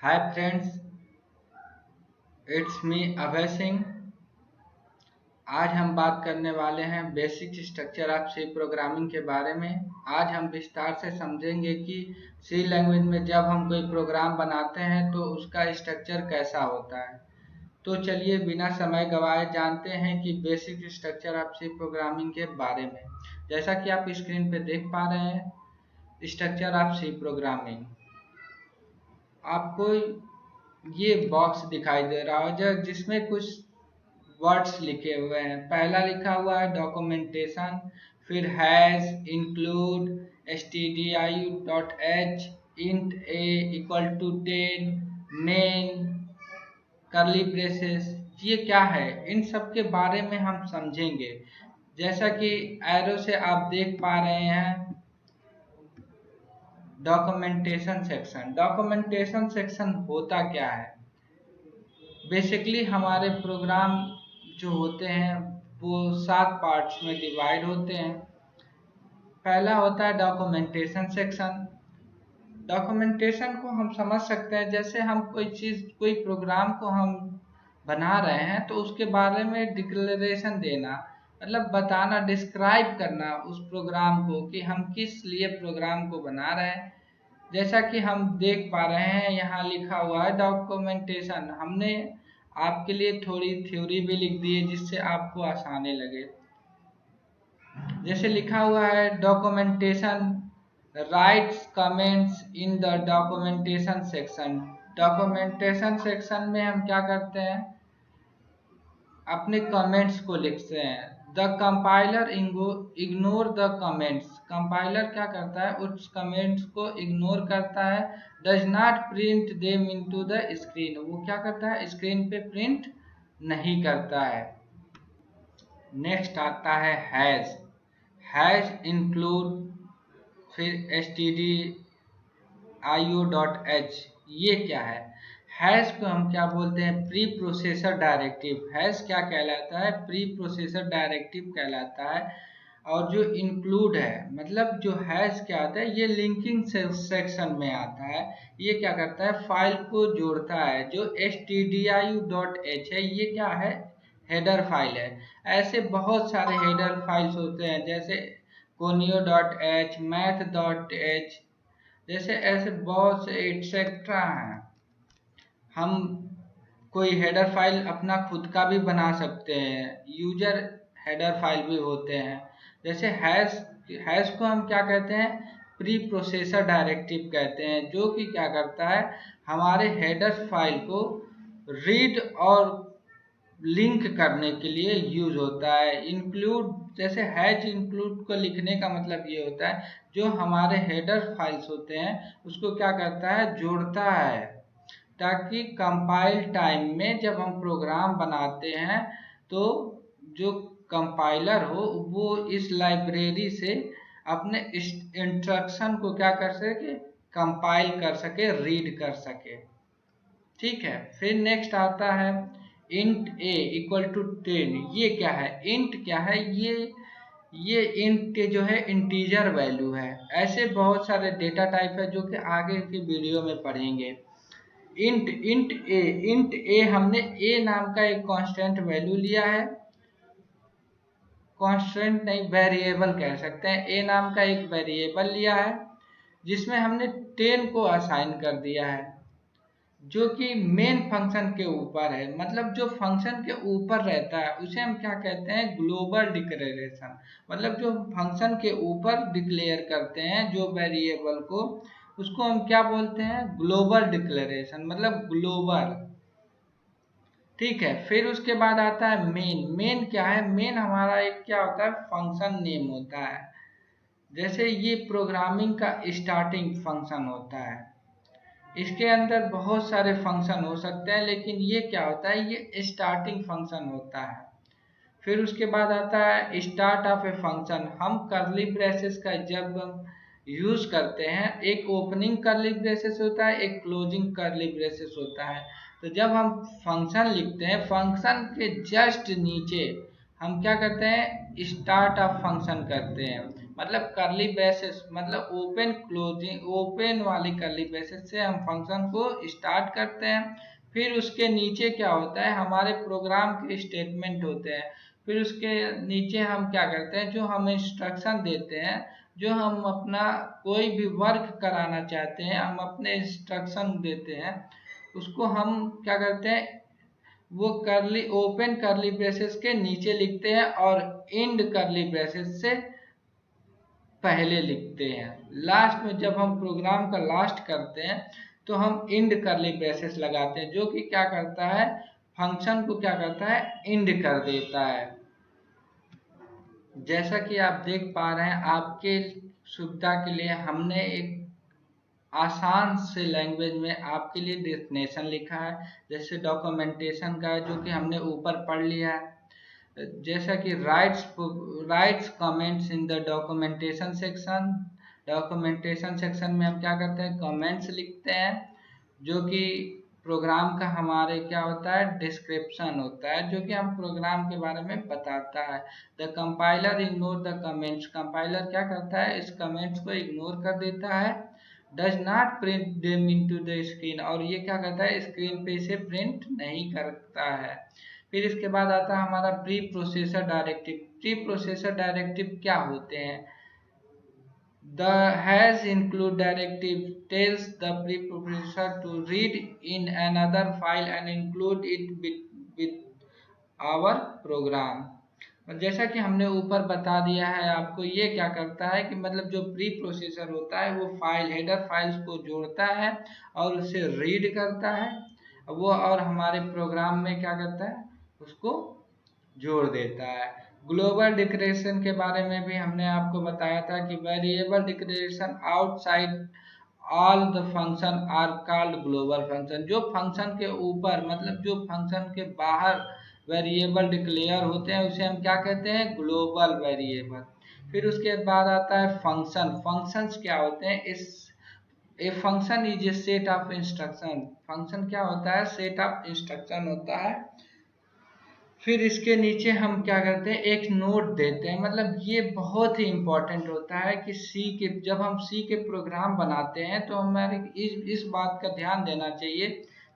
Hi friends, it's me Abhay Singh. आज हम बात करने वाले हैं basic structure of C programming के बारे में। आज हम विस्तार से समझेंगे कि सी लैंग्वेज में जब हम कोई प्रोग्राम बनाते हैं तो उसका स्ट्रक्चर कैसा होता है। तो चलिए बिना समय गवाए जानते हैं कि basic structure of C programming के बारे में। जैसा कि आप स्क्रीन पे देख पा रहे हैं, स्ट्रक्चर ऑफ सी प्रोग्रामिंग, आपको ये बॉक्स दिखाई दे रहा है जो जिसमें कुछ वर्ड्स लिखे हुए हैं। पहला लिखा हुआ है डॉक्यूमेंटेशन, फिर hash, include, stdio.h, int a equal to 10, main, curly braces. ये क्या है, इन सब के बारे में हम समझेंगे। जैसा कि एरो से आप देख पा रहे हैं, डॉक्यूमेंटेशन सेक्शन होता क्या है। बेसिकली हमारे प्रोग्राम जो होते हैं वो 7 पार्ट्स में डिवाइड होते हैं। पहला होता है डॉक्यूमेंटेशन सेक्शन। डॉक्यूमेंटेशन को हम समझ सकते हैं जैसे हम कोई प्रोग्राम को हम बना रहे हैं तो उसके बारे में डिक्लेरेशन देना, मतलब बताना, डिस्क्राइब करना उस प्रोग्राम को कि हम किस लिए प्रोग्राम को बना रहे हैं। जैसा कि हम देख पा रहे हैं यहाँ लिखा हुआ है डॉक्यूमेंटेशन। हमने आपके लिए थोड़ी थ्योरी भी लिख दी है जिससे आपको आसानी लगे। जैसे लिखा हुआ है documentation rights comments in the documentation section. Documentation section में हम क्या करते हैं, अपने कमेंट्स को लिखते हैं। The compiler ignore the comments. Compiler क्या करता है, उस कमेंट्स को इग्नोर करता है। Does not print them into the screen. वो क्या करता है, स्क्रीन पे प्रिंट नहीं करता है। नेक्स्ट आता है हैज। हैज इंक्लूड, फिर stdio.h। ये क्या है, हैश को हम क्या बोलते हैं, प्री प्रोसेसर डायरेक्टिव। हैश क्या कहलाता है, प्री प्रोसेसर डायरेक्टिव कहलाता है। और जो इंक्लूड है, मतलब जो हैश क्या आता है, ये लिंकिंग सेक्शन में आता है। ये क्या करता है, फाइल को जोड़ता है। जो stdio.h है, ये क्या है, हेडर फाइल है। ऐसे बहुत सारे हेडर फाइल्स होते हैं जैसे conio.h, math.h, जैसे ऐसे बहुत से एटसेट्रा हैं। हम कोई हेडर फाइल अपना खुद का भी बना सकते हैं, यूजर हेडर फाइल भी होते हैं। जैसे हैश को हम क्या कहते हैं, प्री प्रोसेसर डायरेक्टिव कहते हैं, जो कि क्या करता है, हमारे हेडर फाइल को रीड और लिंक करने के लिए यूज होता है। इंक्लूड, जैसे हैज इंक्लूड को लिखने का मतलब ये होता है, जो हमारे हेडर फाइल्स होते हैं उसको क्या करता है, जोड़ता है, ताकि कंपाइल टाइम में जब हम प्रोग्राम बनाते हैं तो जो कंपाइलर हो वो इस लाइब्रेरी से अपने इंस्ट्रक्शन को क्या कर सके, कंपाइल कर सके, रीड कर सके। ठीक है, फिर नेक्स्ट आता है इंट ए इक्वल टू 10। ये क्या है, इंट क्या है, ये इंट जो है इंटीजर वैल्यू है। ऐसे बहुत सारे डेटा टाइप है जो कि आगे की वीडियो में पढ़ेंगे। इंट ए हमने ए नाम का एक कांस्टेंट वैल्यू लिया है, कांस्टेंट नहीं वेरिएबल कह सकते हैं। ए नाम का एक वेरिएबल लिया है जिसमें हमने 10 को असाइन कर दिया है, जो कि मेन फंक्शन के ऊपर है। मतलब जो फंक्शन के ऊपर रहता है उसे हम क्या कहते हैं, ग्लोबल डिक्लेरेशन। मतलब जो फंक्शन के ऊपर डिक्लेयर करते हैं जो वेरिएबल को, उसको हम क्या बोलते हैं, ग्लोबल डिक्लेरेशन, मतलब ग्लोबल। ठीक है, फिर उसके बाद आता है मेन। मेन क्या है, मेन हमारा एक क्या होता है, फंक्शन नेम होता है। जैसे ये प्रोग्रामिंग का स्टार्टिंग फंक्शन होता है। इसके अंदर बहुत सारे फंक्शन हो सकते हैं, लेकिन ये क्या होता है, ये स्टार्टिंग फंक्शन होता है। फिर उसके बाद आता है स्टार्ट ऑफ ए फंक्शन। हम कर्ली ब्रेसेस का जब यूज करते हैं, एक ओपनिंग कर्ली ब्रेसेस होता है, एक क्लोजिंग कर्ली ब्रेसेस होता है। तो जब हम फंक्शन लिखते हैं, फंक्शन के जस्ट नीचे हम क्या करते हैं, स्टार्ट ऑफ फंक्शन करते हैं। मतलब करली ब्रेसेस मतलब ओपन क्लोजिंग ओपन वाली करली ब्रेसेस से हम फंक्शन को स्टार्ट करते हैं। फिर उसके नीचे क्या होता है, हमारे प्रोग्राम के स्टेटमेंट होते हैं। फिर उसके नीचे हम क्या करते हैं, जो हम इंस्ट्रक्शन देते हैं, जो हम अपना कोई भी वर्क कराना चाहते हैं, हम अपने इंस्ट्रक्शन देते हैं, उसको हम क्या करते हैं, वो करली ओपन करली ब्रेसेस के नीचे लिखते हैं और इंड करली ब्रेसेस से पहले लिखते हैं। लास्ट में जब हम प्रोग्राम का लास्ट करते हैं तो हम इंड करली ब्रेसेस लगाते हैं, जो कि क्या करता है, फंक्शन को क्या करता है, इंड कर देता है। जैसा कि आप देख पा रहे हैं, आपके सुविधा के लिए हमने एक आसान से लैंग्वेज में आपके लिए डेफिनेशन लिखा है, जैसे डॉक्यूमेंटेशन का है जो कि हमने ऊपर पढ़ लिया है। जैसा कि rights comments in the documentation section. Documentation section में हम क्या करते हैं, कमेंट्स लिखते हैं, जो कि प्रोग्राम का हमारे क्या होता है, डिस्क्रिप्शन होता है, जो कि हम प्रोग्राम के बारे में बताता है। The compiler ignore the comments. Compiler क्या करता है, इस कमेंट्स को इग्नोर कर देता है। Does not print them into the screen. और ये क्या करता है, स्क्रीन पे इसे प्रिंट नहीं करता है। फिर इसके बाद आता है हमारा pre processor directive. Pre processor directive क्या होते हैं, the has include directive tells the preprocessor to read in another file and include it with our program। और जैसा कि हमने ऊपर बता दिया है आपको, ये क्या करता है कि मतलब जो प्री प्रोसेसर होता है वो फाइल हेडर फाइल्स को जोड़ता है और उसे रीड करता है वो, और हमारे प्रोग्राम में क्या करता है, उसको जोड़ देता है। ग्लोबल डिक्लेरेशन के बारे में भी हमने आपको बताया था कि variable declaration outside all the function are called global function. जो फंक्शन के ऊपर मतलब जो फंक्शन के बाहर वेरिएबल डिक्लेयर होते हैं उसे हम क्या कहते हैं, ग्लोबल वेरिएबल। फिर उसके बाद आता है फंक्शन। फंक्शंस क्या होते हैं, इस a function is a set of instruction. Function क्या होता है, सेट ऑफ इंस्ट्रक्शन होता है। फिर इसके नीचे हम क्या करते हैं, एक नोट देते हैं। मतलब ये बहुत ही इंपॉर्टेंट होता है कि जब हम सी के प्रोग्राम बनाते हैं तो हमारे इस बात का ध्यान देना चाहिए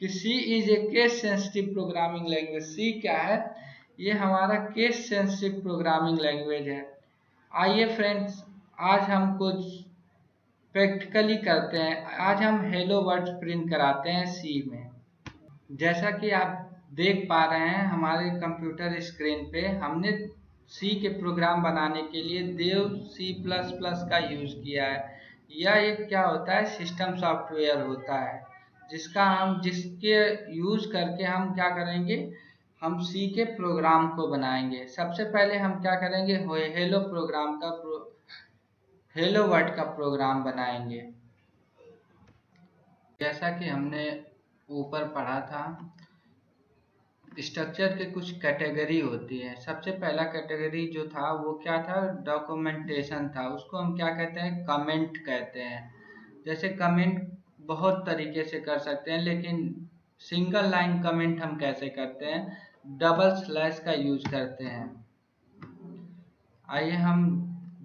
कि C is a case sensitive programming language. C क्या है, ये हमारा केस सेंसिटिव प्रोग्रामिंग लैंग्वेज है। आइए फ्रेंड्स, आज हम कुछ प्रैक्टिकली करते हैं। आज हम हेलो वर्ड्स प्रिंट कराते हैं सी में। जैसा कि आप देख पा रहे हैं हमारे कंप्यूटर स्क्रीन पे, हमने सी के प्रोग्राम बनाने के लिए देव C++ का यूज़ किया है। यह एक क्या होता है, सिस्टम सॉफ्टवेयर होता है, जिसके यूज़ करके हम क्या करेंगे, हम सी के प्रोग्राम को बनाएंगे। सबसे पहले हम क्या करेंगे, हेलो वर्ड का प्रोग्राम बनाएंगे। जैसा कि हमने ऊपर पढ़ा था, स्ट्रक्चर के कुछ कैटेगरी होती है। सबसे पहला कैटेगरी जो था वो क्या था, डॉक्यूमेंटेशन था। उसको हम क्या कहते हैं, कमेंट कहते हैं। जैसे कमेंट बहुत तरीके से कर सकते हैं, लेकिन सिंगल लाइन कमेंट हम कैसे करते हैं, डबल स्लैश का यूज करते हैं। आइए हम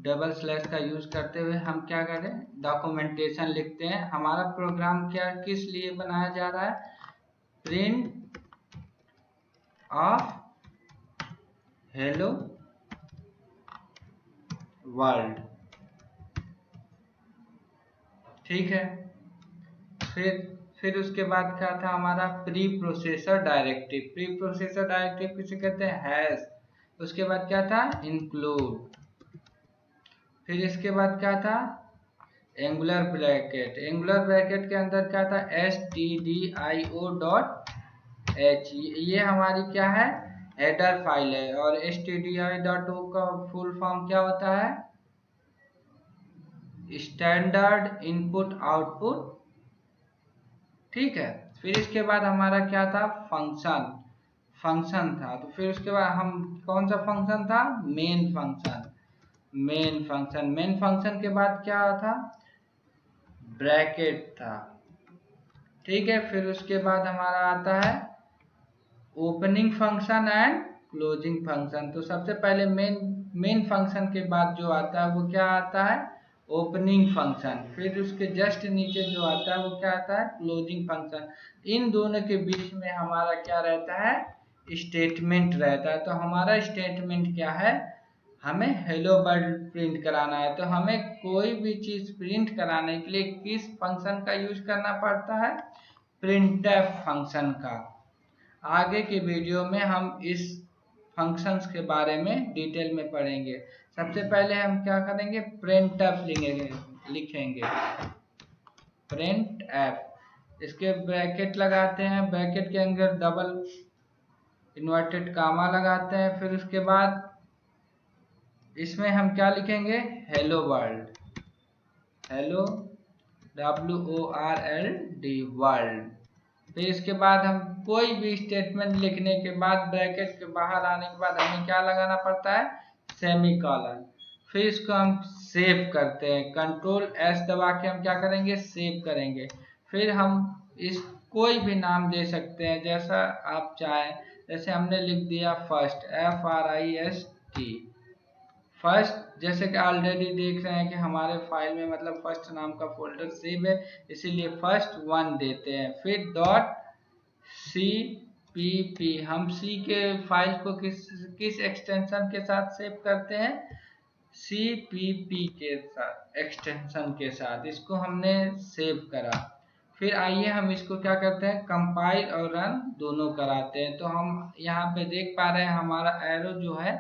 डबल स्लैश का यूज करते हुए हम क्या करें, डॉक्यूमेंटेशन लिखते हैं। हमारा प्रोग्राम क्या किस लिए बनाया जा रहा है, प्रिंट ऑफ हेलो वर्ल्ड। ठीक है। फिर उसके बाद क्या था हमारा, pre processor directive. Pre processor directive किसे कहते हैं, हैश। उसके बाद क्या था, इंक्लूड। फिर इसके बाद क्या था, एंगुलर ब्रैकेट। एंगुलर ब्रैकेट के अंदर क्या था, stdio.h। ये हमारी क्या है, हेडर फाइल है। और stdio.o का फुल फॉर्म क्या होता है, स्टैंडर्ड इनपुट आउटपुट। ठीक है। फिर इसके बाद हमारा क्या था, फंक्शन था। तो फिर उसके बाद हम कौन सा फंक्शन था, मेन फंक्शन के बाद क्या था, ब्रैकेट था। ठीक है। फिर उसके बाद हमारा आता है opening function and closing function. तो सबसे पहले मेन मेन फंक्शन के बाद जो आता है वो क्या आता है, ओपनिंग फंक्शन। फिर उसके जस्ट नीचे जो आता है वो क्या आता है, क्लोजिंग फंक्शन। इन दोनों के बीच में हमारा क्या रहता है, स्टेटमेंट रहता है। तो हमारा स्टेटमेंट क्या है, हमें हेलो वर्ल्ड प्रिंट कराना है। तो हमें कोई भी चीज प्रिंट कराने के लिए किस फंक्शन का यूज करना पड़ता है, प्रिंटफ फंक्शन का। आगे के वीडियो में हम इस फंक्शंस के बारे में डिटेल में पढ़ेंगे। सबसे पहले हम क्या करेंगे, प्रिंटफ लिखेंगे, प्रिंटफ। इसके ब्रैकेट लगाते हैं, ब्रैकेट के अंदर डबल इन्वर्टेड कामा लगाते हैं। फिर उसके बाद इसमें हम क्या लिखेंगे, hello world, hello WORLD world. फिर इसके बाद हम कोई भी स्टेटमेंट लिखने के बाद ब्रैकेट के बाहर आने के बाद हमें क्या लगाना पड़ता है, सेमीकोलन। फिर इसको हम सेव करते हैं, Ctrl+S दबा के हम क्या करेंगे, सेव करेंगे। फिर हम इस कोई भी नाम दे सकते हैं जैसा आप चाहें। जैसे हमने लिख दिया फर्स्ट, FRIST, फर्स्ट। जैसे कि ऑलरेडी देख रहे हैं कि हमारे फाइल में मतलब फर्स्ट नाम का फोल्डर सेव है, इसीलिए फर्स्ट 1 देते हैं। फिर .cpp, हम सी के फाइल को किस एक्सटेंशन के साथ सेव करते हैं, CPP के साथ, एक्सटेंशन के साथ इसको हमने सेव करा। फिर आइए हम इसको क्या करते हैं, कंपाइल और रन दोनों कराते हैं। तो हम यहाँ पे देख पा रहे हैं हमारा एरो जो है,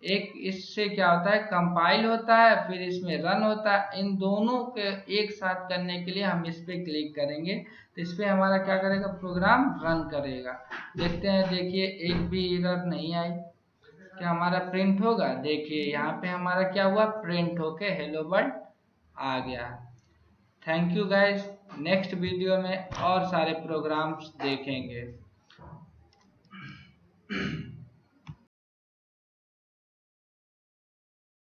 एक इससे क्या होता है, कंपाइल होता है, फिर इसमें रन होता है। इन दोनों के एक साथ करने के लिए हम इस पे क्लिक करेंगे, तो इस पे हमारा क्या करेगा, प्रोग्राम रन करेगा। देखते हैं, देखिए एक भी एरर नहीं आई। क्या हमारा प्रिंट होगा, देखिए यहाँ पे हमारा क्या हुआ, प्रिंट होके हेलो वर्ल्ड आ गया। Thank you guys, next video में और सारे प्रोग्राम्स देखेंगे।